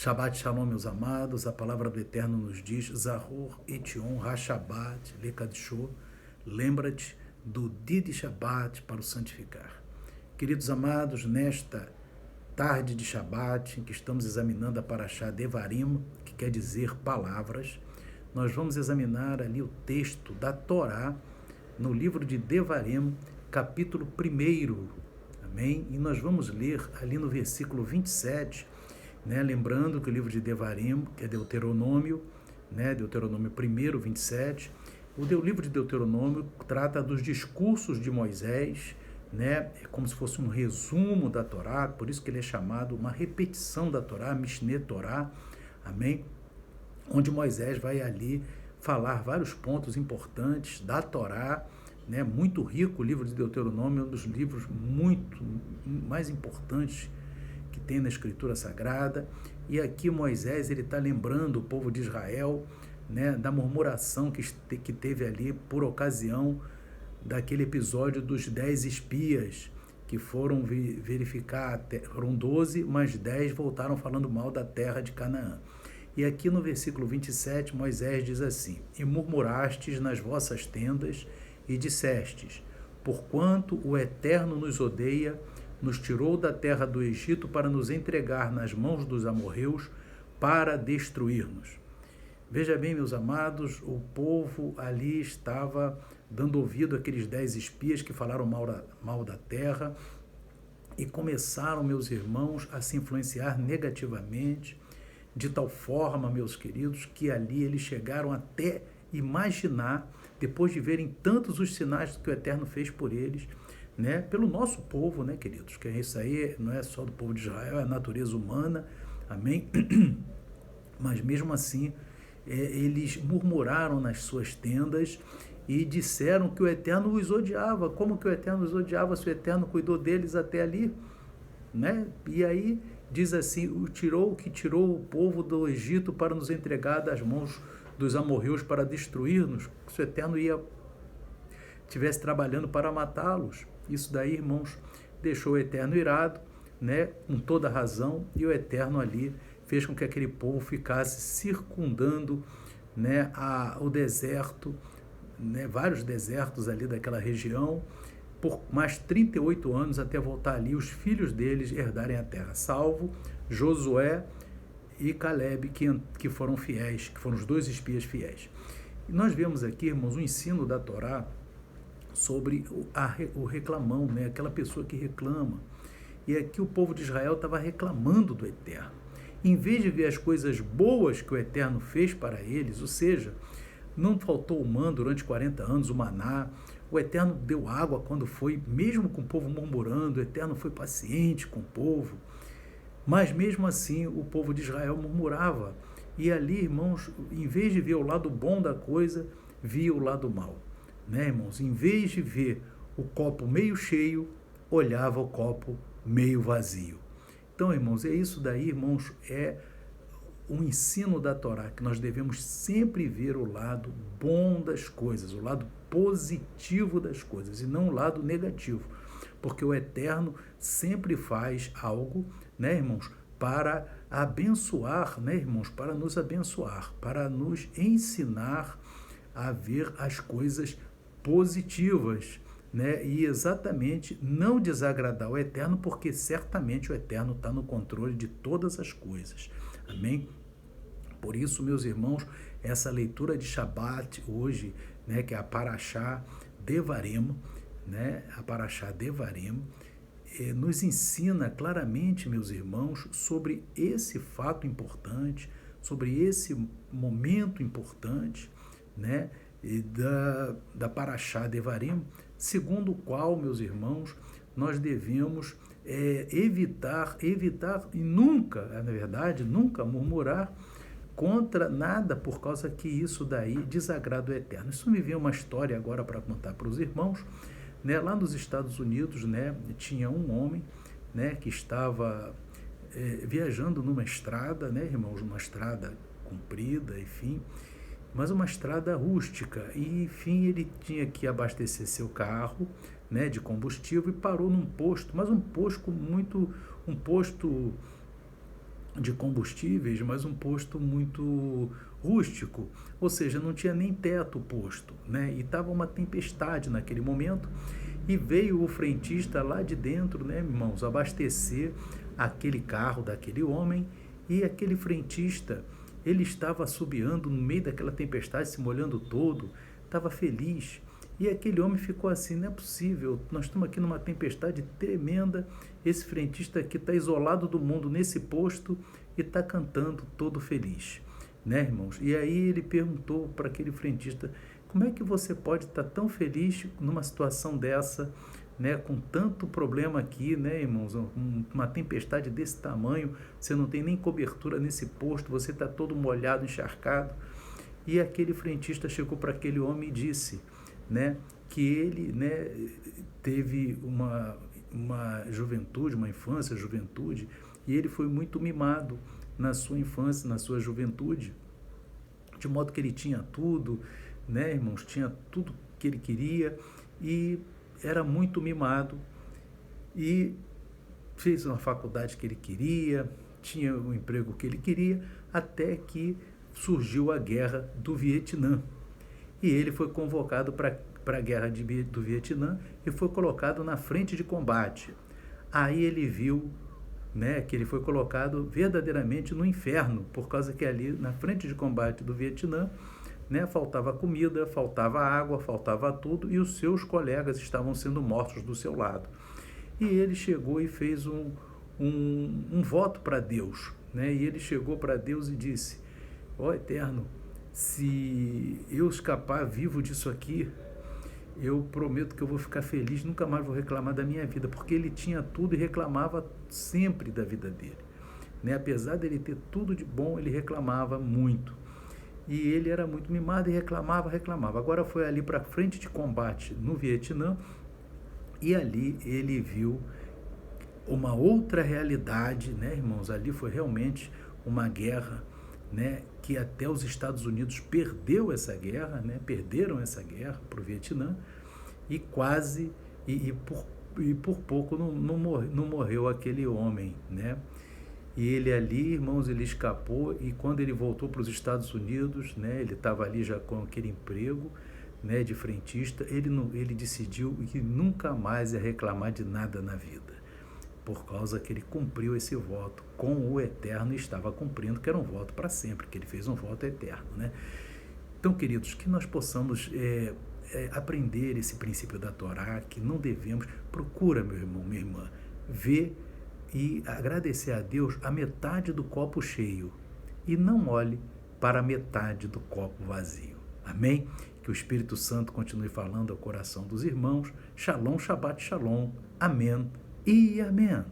Shabbat Shalom, meus amados, a palavra do Eterno nos diz, Zahor Etion HaShabbat Lekadshô, lembra-te do dia de Shabbat para o santificar. Queridos amados, nesta tarde de Shabbat, em que estamos examinando a Parashá Devarim, que quer dizer palavras, nós vamos examinar ali o texto da Torá, no livro de Devarim, capítulo 1, amém? E nós vamos ler ali no versículo 27, lembrando que o livro de Devarim, que é Deuteronômio, Deuteronômio 1, 27, o livro de Deuteronômio trata dos discursos de Moisés, é como se fosse um resumo da Torá, por isso que ele é chamado uma repetição da Torá, Mishneh Torá, amém? Onde Moisés vai ali falar vários pontos importantes da Torá, muito rico. O livro de Deuteronômio é um dos livros muito mais importantes que tem na Escritura Sagrada, e aqui Moisés está lembrando o povo de Israel, da murmuração que teve ali por ocasião daquele episódio dos 10 espias que foram verificar, foram 12, mas 10 voltaram falando mal da terra de Canaã. E aqui no versículo 27, Moisés diz assim: E murmurastes nas vossas tendas e dissestes, porquanto o Eterno nos odeia, nos tirou da terra do Egito para nos entregar nas mãos dos amorreus para destruir-nos. Veja bem, meus amados, o povo ali estava dando ouvido àqueles 10 espias que falaram mal da terra e começaram, meus irmãos, a se influenciar negativamente, de tal forma, meus queridos, que ali eles chegaram até imaginar, depois de verem tantos os sinais que o Eterno fez por eles, pelo nosso povo, queridos, que isso aí não é só do povo de Israel, é a natureza humana, amém? Mas mesmo assim, eles murmuraram nas suas tendas e disseram que o Eterno os odiava. Como que o Eterno os odiava se o Eterno cuidou deles até ali? E aí diz assim, tirou o povo do Egito para nos entregar das mãos dos amorreus para destruir-nos, se o Eterno estivesse trabalhando para matá-los. Isso daí, irmãos, deixou o Eterno irado, com toda razão, e o Eterno ali fez com que aquele povo ficasse circundando, o deserto, vários desertos ali daquela região, por mais 38 anos, até voltar ali os filhos deles herdarem a terra, salvo Josué e Caleb, que foram fiéis, que foram os 2 espias fiéis. E nós vemos aqui, irmãos, o ensino da Torá sobre o reclamão, aquela pessoa que reclama. E aqui o povo de Israel estava reclamando do Eterno. Em vez de ver as coisas boas que o Eterno fez para eles, ou seja, não faltou o maná durante 40 anos, o maná, o Eterno deu água quando foi, mesmo com o povo murmurando, o Eterno foi paciente com o povo, mas mesmo assim o povo de Israel murmurava. E ali, irmãos, em vez de ver o lado bom da coisa, via o lado mau. Irmãos? Em vez de ver o copo meio cheio, olhava o copo meio vazio. Então, irmãos, é isso daí, irmãos, é o ensino da Torá, que nós devemos sempre ver o lado bom das coisas, o lado positivo das coisas, e não o lado negativo, porque o Eterno sempre faz algo, irmãos, para abençoar, irmãos, para nos abençoar, para nos ensinar a ver as coisas positivas, e exatamente não desagradar o Eterno, porque certamente o Eterno está no controle de todas as coisas, amém? Por isso, meus irmãos, essa leitura de Shabbat hoje, que é a Parashá Devarim, a Parashá Devarim, nos ensina claramente, meus irmãos, sobre esse fato importante, sobre esse momento importante, da Parashá Devarim, segundo o qual, meus irmãos, nós devemos evitar e nunca, na verdade, nunca murmurar contra nada, por causa que isso daí desagrada o Eterno. Isso me veio uma história agora para contar para os irmãos, lá nos Estados Unidos, tinha um homem, que estava viajando numa estrada, irmãos, uma estrada comprida, enfim, mas uma estrada rústica, e enfim ele tinha que abastecer seu carro, de combustível, e parou num posto, mas um posto de combustíveis, mas um posto muito rústico, ou seja, não tinha nem teto o posto, né? E estava uma tempestade naquele momento e veio o frentista lá de dentro, né, irmãos, abastecer aquele carro daquele homem. E aquele frentista, ele estava assobiando no meio daquela tempestade, se molhando todo, estava feliz. E aquele homem ficou assim: não é possível, nós estamos aqui numa tempestade tremenda, esse frentista aqui está isolado do mundo nesse posto e está cantando todo feliz, né, irmãos? E aí ele perguntou para aquele frentista: como é que você pode estar tão feliz numa situação dessa, né, com tanto problema aqui, né, irmãos? Uma tempestade desse tamanho, você não tem nem cobertura nesse posto, você está todo molhado, encharcado. E aquele frentista chegou para aquele homem e disse, né, que ele, né, teve uma juventude, uma infância, juventude, e ele foi muito mimado na sua infância, na sua juventude, de modo que ele tinha tudo, né, irmãos, tinha tudo que ele queria e era muito mimado e fez uma faculdade que ele queria, tinha o emprego que ele queria, até que surgiu a guerra do Vietnã. E ele foi convocado para a guerra do Vietnã e foi colocado na frente de combate. Aí ele viu, né, que ele foi colocado verdadeiramente no inferno, por causa que ali na frente de combate do Vietnã, né, faltava comida, faltava água, faltava tudo, e os seus colegas estavam sendo mortos do seu lado. E ele chegou e fez um voto para Deus, né? E ele chegou para Deus e disse: ó Eterno, se eu escapar vivo disso aqui, eu prometo que eu vou ficar feliz, nunca mais vou reclamar da minha vida, porque ele tinha tudo e reclamava sempre da vida dele, né? Apesar dele ter tudo de bom, ele reclamava muito. E ele era muito mimado e reclamava. Agora foi ali para a frente de combate no Vietnã e ali ele viu uma outra realidade, né, irmãos? Ali foi realmente uma guerra, né, que até os Estados Unidos perderam essa guerra para o Vietnã e quase, por pouco não morreu aquele homem, né? E ele ali, irmãos, ele escapou e quando ele voltou para os Estados Unidos, né, ele estava ali já com aquele emprego, né, de frentista, ele decidiu que nunca mais ia reclamar de nada na vida, por causa que ele cumpriu esse voto com o Eterno e estava cumprindo, que era um voto para sempre, que ele fez um voto eterno, né? Então, queridos, que nós possamos aprender esse princípio da Torá, que não devemos, procura, meu irmão, minha irmã, ver e agradecer a Deus a metade do copo cheio e não olhe para a metade do copo vazio. Amém? Que o Espírito Santo continue falando ao coração dos irmãos. Shalom, Shabbat Shalom. Amém e amém.